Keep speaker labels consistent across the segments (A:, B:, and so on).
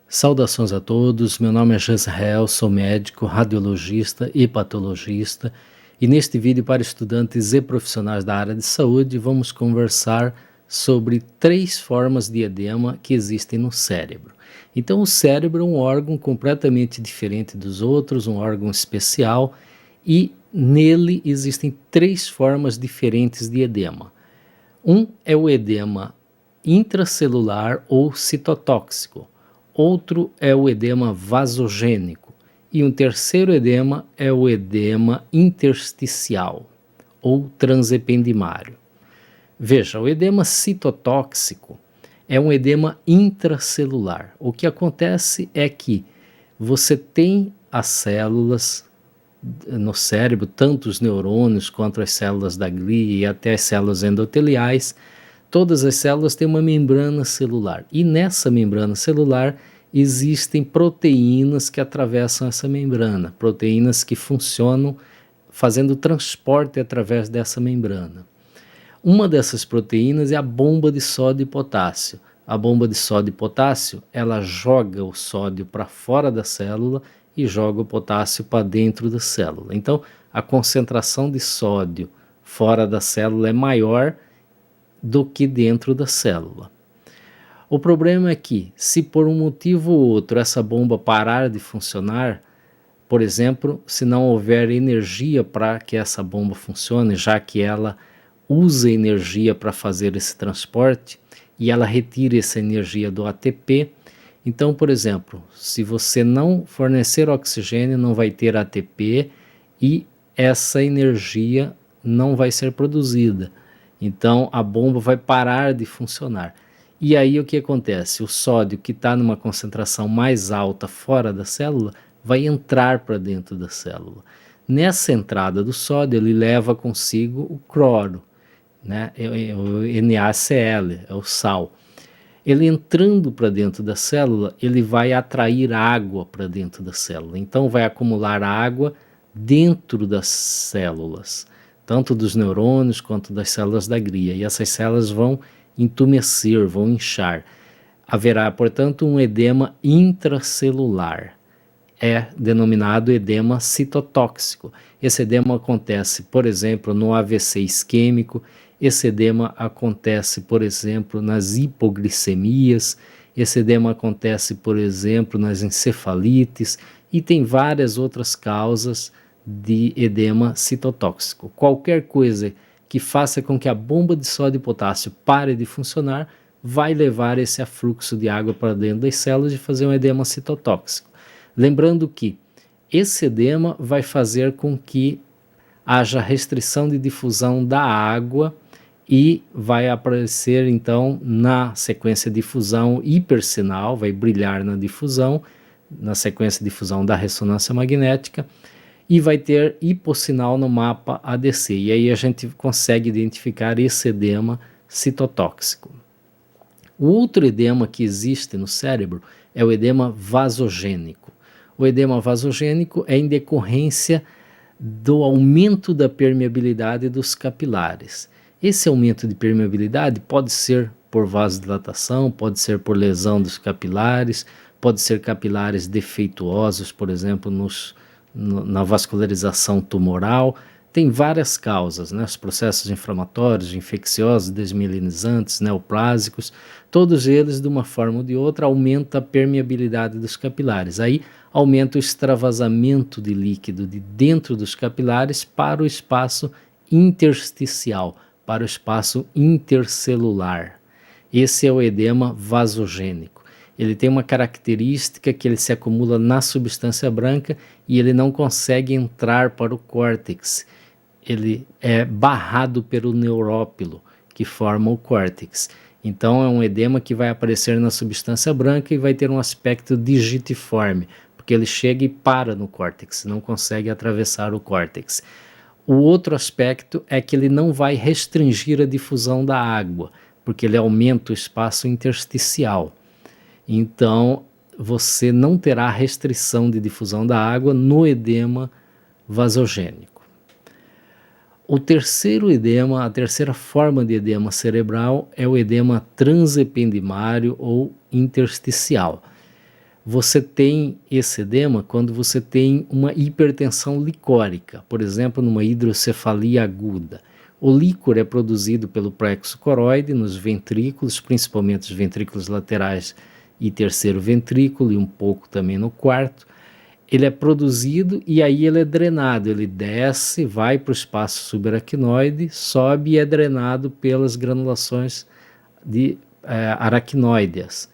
A: Saudações a todos, meu nome é Jezreel, sou médico, radiologista e patologista, e neste vídeo para estudantes e profissionais da área de saúde vamos conversar sobre 3 formas de edema que existem no cérebro. Então o cérebro é um órgão completamente diferente dos outros, um órgão especial, e nele existem 3 formas diferentes de edema. Um é o edema intracelular ou citotóxico. Outro é o edema vasogênico, e um terceiro edema é o edema intersticial, ou transependimário. Veja, o edema citotóxico é um edema intracelular. O que acontece é que você tem as células no cérebro, tanto os neurônios quanto as células da glia e até as células endoteliais. Todas as células têm uma membrana celular, e nessa membrana celular existem proteínas que atravessam essa membrana, proteínas que funcionam fazendo transporte através dessa membrana. Uma dessas proteínas é a bomba de sódio e potássio. A bomba de sódio e potássio, ela joga o sódio para fora da célula e joga o potássio para dentro da célula. Então, a concentração de sódio fora da célula é maior do que dentro da célula. O problema é que, se por um motivo ou outro essa bomba parar de funcionar, por exemplo, se não houver energia para que essa bomba funcione, já que ela usa energia para fazer esse transporte e ela retira essa energia do ATP, então, por exemplo, se você não fornecer oxigênio, não vai ter ATP e essa energia não vai ser produzida. Então a bomba vai parar de funcionar. E aí o que acontece? O sódio que está numa concentração mais alta fora da célula vai entrar para dentro da célula. Nessa entrada do sódio ele leva consigo o cloro, né? O NaCl, é o sal. Ele entrando para dentro da célula, ele vai atrair água para dentro da célula. Então vai acumular água dentro das células, tanto dos neurônios quanto das células da glia, e essas células vão entumecer, vão inchar. Haverá, portanto, um edema intracelular, é denominado edema citotóxico. Esse edema acontece, por exemplo, no AVC isquêmico, esse edema acontece, por exemplo, nas hipoglicemias, esse edema acontece, por exemplo, nas encefalites, e tem várias outras causas de edema citotóxico. Qualquer coisa que faça com que a bomba de sódio e potássio pare de funcionar vai levar esse afluxo de água para dentro das células e fazer um edema citotóxico. Lembrando que esse edema vai fazer com que haja restrição de difusão da água e vai aparecer então na sequência de difusão hipersinal, vai brilhar na difusão, na sequência de difusão da ressonância magnética, e vai ter hipossinal no mapa ADC, e aí a gente consegue identificar esse edema citotóxico. O outro edema que existe no cérebro é o edema vasogênico. O edema vasogênico é em decorrência do aumento da permeabilidade dos capilares. Esse aumento de permeabilidade pode ser por vasodilatação, pode ser por lesão dos capilares, pode ser capilares defeituosos, por exemplo, na vascularização tumoral. Tem várias causas, né? Os processos inflamatórios, infecciosos, desmielinizantes, neoplásicos, todos eles, de uma forma ou de outra, aumentam a permeabilidade dos capilares. Aí aumenta o extravasamento de líquido de dentro dos capilares para o espaço intersticial, para o espaço intercelular. Esse é o edema vasogênico. Ele tem uma característica que ele se acumula na substância branca e ele não consegue entrar para o córtex. Ele é barrado pelo neurópilo, que forma o córtex. Então é um edema que vai aparecer na substância branca e vai ter um aspecto digitiforme, porque ele chega e para no córtex, não consegue atravessar o córtex. O outro aspecto é que ele não vai restringir a difusão da água, porque ele aumenta o espaço intersticial. Então, você não terá restrição de difusão da água no edema vasogênico. O terceiro edema, a terceira forma de edema cerebral é o edema transependimário ou intersticial. você tem esse edema quando você tem uma hipertensão licórica, por exemplo, numa hidrocefalia aguda. O líquor é produzido pelo plexo coroide nos ventrículos, principalmente os ventrículos laterais e terceiro ventrículo, e um pouco também no quarto. Ele é produzido e aí ele é drenado, ele desce, vai para o espaço subaracnoide, sobe e é drenado pelas granulações aracnoideas.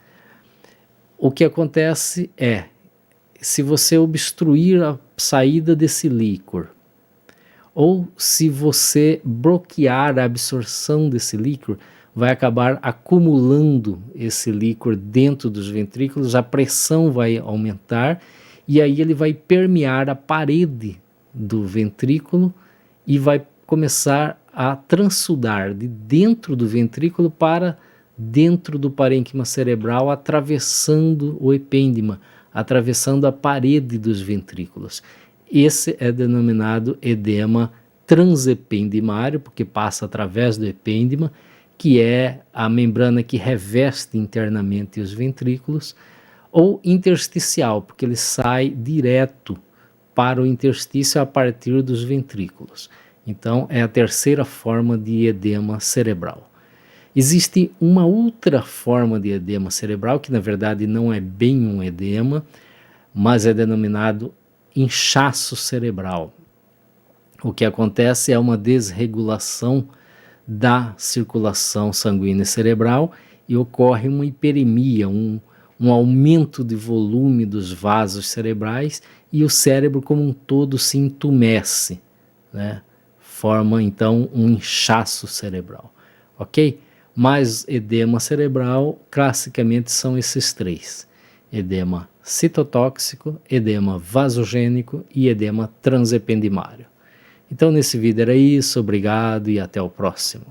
A: O que acontece é, se você obstruir a saída desse líquor, ou se você bloquear a absorção desse líquor, vai acabar acumulando esse líquor dentro dos ventrículos, a pressão vai aumentar, e aí ele vai permear a parede do ventrículo e vai começar a transudar de dentro do ventrículo para dentro do parênquima cerebral, atravessando o epêndima, atravessando a parede dos ventrículos. Esse é denominado edema transependimário, porque passa através do epêndima, que é a membrana que reveste internamente os ventrículos, ou intersticial, porque ele sai direto para o interstício a partir dos ventrículos. Então, é a terceira forma de edema cerebral. Existe uma outra forma de edema cerebral, que na verdade não é bem um edema, mas é denominado inchaço cerebral. O que acontece é uma desregulação da circulação sanguínea cerebral e ocorre uma hiperemia, um aumento de volume dos vasos cerebrais e o cérebro como um todo se entumece, né? Forma então um inchaço cerebral, ok? Mas edema cerebral, classicamente, são esses três: edema citotóxico, edema vasogênico e edema transependimário. Então, nesse vídeo era isso, obrigado e até o próximo.